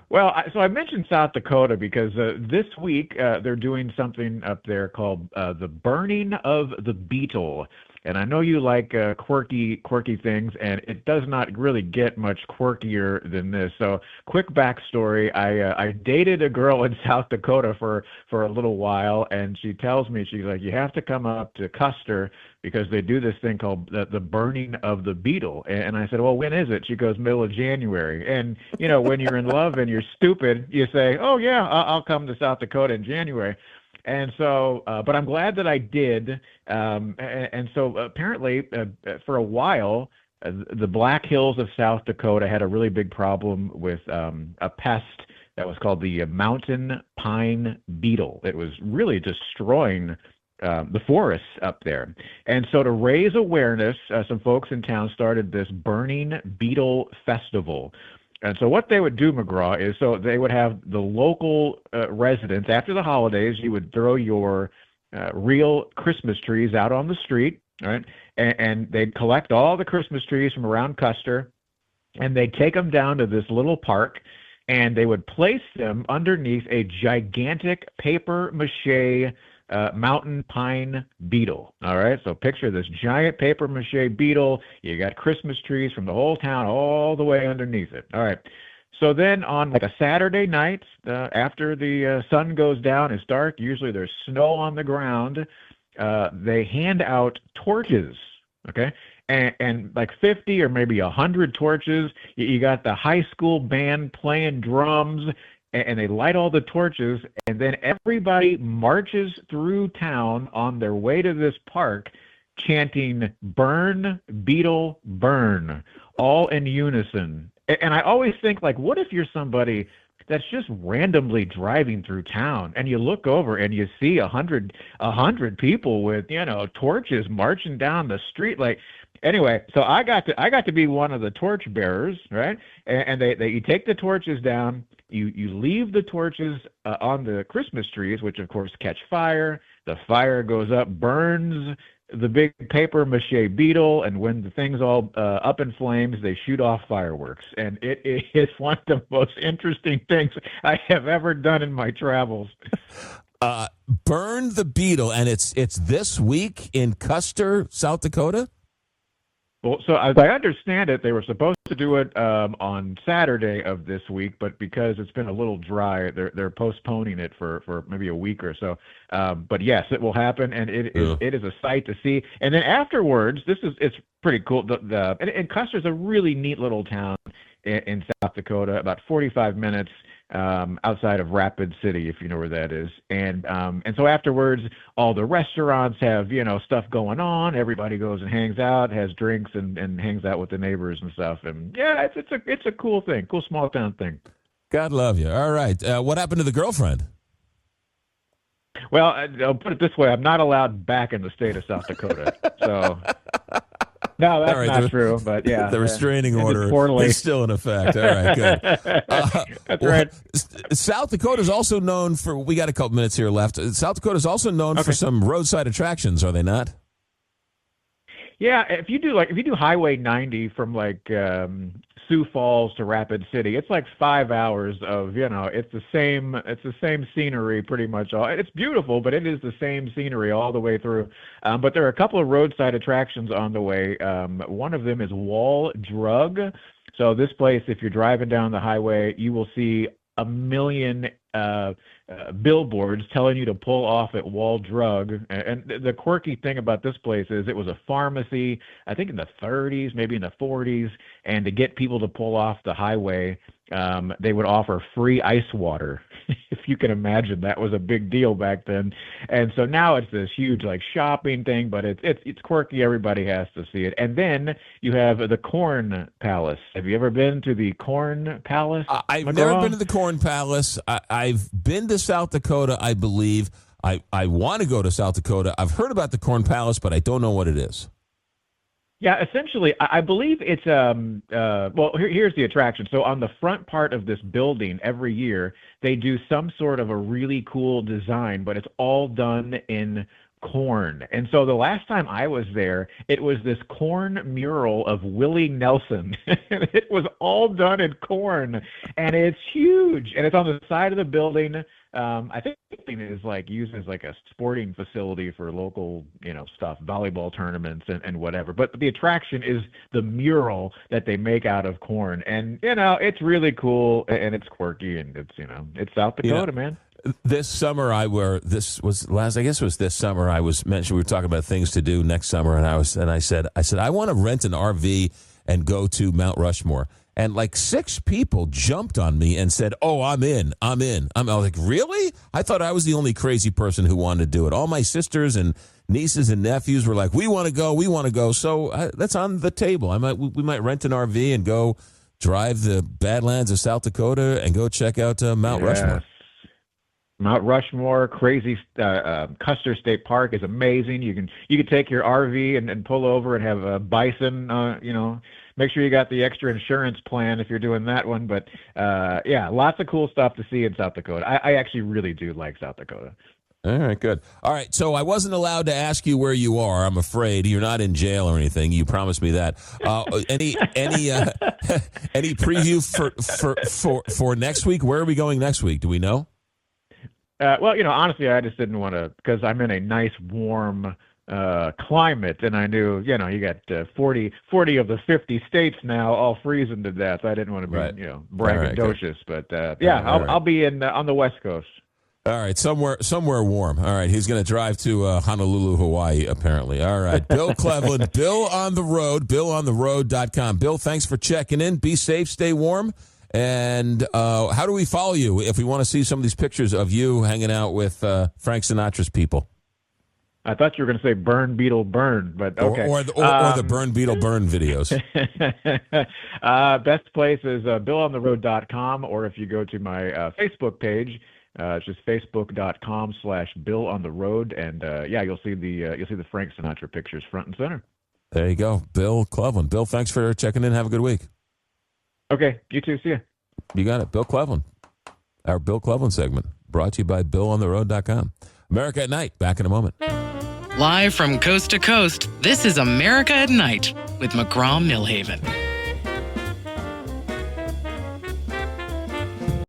Well, so I mentioned South Dakota because this week they're doing something up there called the Burning of the Beetle. And I know you like quirky things, and it does not really get much quirkier than this. So, quick backstory: I dated a girl in South Dakota for a little while, and she tells me she's like, you have to come up to Custer because they do this thing called the burning of the beetle. And I said, well, when is it? She goes, middle of January. And, when you're in love and you're stupid, you say, oh, yeah, I'll come to South Dakota in January. And so, but I'm glad that I did. And so apparently, for a while, the Black Hills of South Dakota had a really big problem with a pest that was called the mountain pine beetle. It was really destroying the forests up there. And so to raise awareness, some folks in town started this Burning Beetle Festival. And so what they would do, McGraw, is so they would have the local residents, after the holidays, you would throw your real Christmas trees out on the street, right? And they'd collect all the Christmas trees from around Custer, and they'd take them down to this little park, and they would place them underneath a gigantic paper mache mountain pine beetle. All right, so picture this giant paper mache beetle. You got Christmas trees from the whole town all the way underneath it. All right. So then on like a Saturday night, after the sun goes down, it's dark. Usually there's snow on the ground. They hand out torches. Okay. And like 50 or maybe 100 torches. You got the high school band playing drums, and they light all the torches, and then everybody marches through town on their way to this park chanting, "Burn, Beetle, burn," all in unison. And I always think, like, what if you're somebody that's just randomly driving through town, and you look over and you see a hundred people with, torches marching down the street, like. Anyway, so I got to be one of the torch bearers, right? And you take the torches down, you leave the torches on the Christmas trees, which of course catch fire. The fire goes up, burns the big paper mache beetle, and when the thing's all up in flames, they shoot off fireworks. And it is one of the most interesting things I have ever done in my travels. Burn the beetle, and it's this week in Custer, South Dakota? Well, so as I understand it, they were supposed to do it on Saturday of this week, but because it's been a little dry, they're postponing it for maybe a week or so. But yes, it will happen, and it is a sight to see. And then afterwards, it's pretty cool. And Custer's a really neat little town in South Dakota, about 45 minutes outside of Rapid City, if you know where that is. And so afterwards, all the restaurants have, stuff going on. Everybody goes and hangs out, has drinks, and hangs out with the neighbors and stuff. And yeah, it's a cool thing, cool small town thing. God love you. All right. What happened to the girlfriend? Well, I'll put it this way. I'm not allowed back in the state of South Dakota. So no, that's not true. But yeah, the restraining order is still in effect. All right, good. That's right. South Dakota is also known for. We got a couple minutes here left. South Dakota is also known for some roadside attractions, are they not? Yeah, if you do Highway 90 from like Sioux Falls to Rapid City, it's like 5 hours of it's the same scenery pretty much. It's beautiful, but it is the same scenery all the way through. But there are a couple of roadside attractions on the way. One of them is Wall Drug. So this place, if you're driving down the highway, you will see a million billboards telling you to pull off at Wall Drug. And the quirky thing about this place is it was a pharmacy, I think in the 30s, maybe in the 40s, and to get people to pull off the highway, they would offer free ice water. If you can imagine, that was a big deal back then. And so now it's this huge like shopping thing, but it's quirky. Everybody has to see it. And then you have the Corn Palace. Have you ever been to the Corn Palace? I've McGraw? never been to the Corn Palace. I've been to South Dakota, I believe. I want to go to South Dakota. I've heard about the Corn Palace, but I don't know what it is. Yeah, essentially, I believe it's well, here's the attraction. So on the front part of this building, every year they do some sort of a really cool design, but it's all done in corn. And so the last time I was there, it was this corn mural of Willie Nelson. It was all done in corn, and it's huge. And it's on the side of the building. I think it is like used as like a sporting facility for local, stuff, volleyball tournaments and whatever. But the attraction is the mural that they make out of corn. And, it's really cool, and it's quirky, and it's South Dakota, man. This summer, I guess it was this summer, I was mentioning, we were talking about things to do next summer, and I said, I want to rent an RV and go to Mount Rushmore. And like 6 people jumped on me and said, "Oh, I'm in. I was like, really? I thought I was the only crazy person who wanted to do it. All my sisters and nieces and nephews were like, we want to go. So that's on the table. We might rent an RV and go drive the Badlands of South Dakota and go check out Mount Rushmore. Mount Rushmore, crazy. Custer State Park is amazing. You can take your RV and pull over and have a bison. Make sure you got the extra insurance plan if you're doing that one. But lots of cool stuff to see in South Dakota. I actually really do like South Dakota. All right, good. All right, so I wasn't allowed to ask you where you are. I'm afraid you're not in jail or anything. You promised me that. Any preview for next week? Where are we going next week? Do we know? Honestly, I just didn't want to, because I'm in a nice warm climate, and I knew, you got 40 of the 50 states now all freezing to death. I didn't want to be, braggadocious, but I'll be on the West Coast. All right, somewhere warm. All right, he's going to drive to Honolulu, Hawaii, apparently. All right, Bill Cleveland, Bill on the Road, BillOnTheRoad.com. Bill, thanks for checking in. Be safe, stay warm. And how do we follow you if we want to see some of these pictures of you hanging out with Frank Sinatra's people? I thought you were going to say burn, Beetle, burn, but okay. Or the burn, Beetle, burn videos. Best place is BillOnTheRoad.com, or if you go to my Facebook page, it's just Facebook.com/BillOnTheRoad, and you'll see the Frank Sinatra pictures front and center. There you go, Bill Cleveland. Bill, thanks for checking in. Have a good week. Okay, you too. See ya. You got it. Bill Cleveland. Our Bill Cleveland segment brought to you by BillOnTheRoad.com. America at Night. Back in a moment. Live from coast to coast, this is America at Night with McGraw Millhaven.